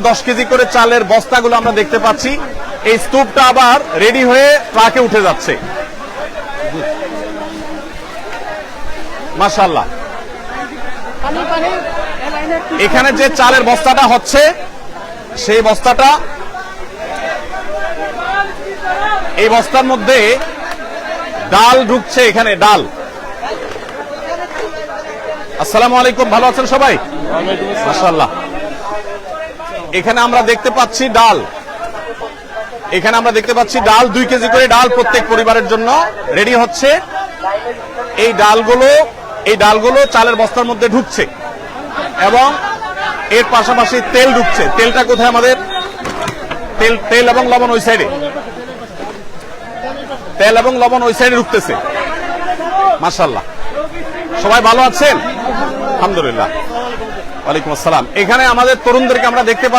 10 KG করে চালের বস্তাগুলো আমরা দেখতে পাচ্ছি। এই স্তূপটা আবার রেডি হয়ে ট্রাকে উঠে যাচ্ছে। মাশাআল্লাহ। এখানে যে চালের বস্তাটা হচ্ছে সেই বস্তাটা, এই বস্তার মধ্যে ডাল ঢুকছে। এখানে ডাল। আসসালামু আলাইকুম, ভালো আছেন সবাই? মাশাআল্লাহ। এখানে আমরা দেখতে পাচ্ছি ডাল। এখানে আমরা দেখতে পাচ্ছি ডাল, 2 কেজি করে ডাল প্রত্যেক পরিবারের জন্য রেডি হচ্ছে। এই ডালগুলো চালের বস্তার মধ্যে ঢুকছে এবং এর পাশাপাশি তেল ঢুকছে। তেলটা কোথায় আমাদের? তেল এবং লবণ ওই সাইডে। তেল এবং লবণ ওই সাইডে ঢুকতেছে। মাশাআল্লাহ। সবাই ভালো আছেন? আলহামদুলিল্লাহ। ওয়ালাইকুম আসসালাম। এখানে আমাদের তরুণদেরকে আমরা দেখতে পাচ্ছি।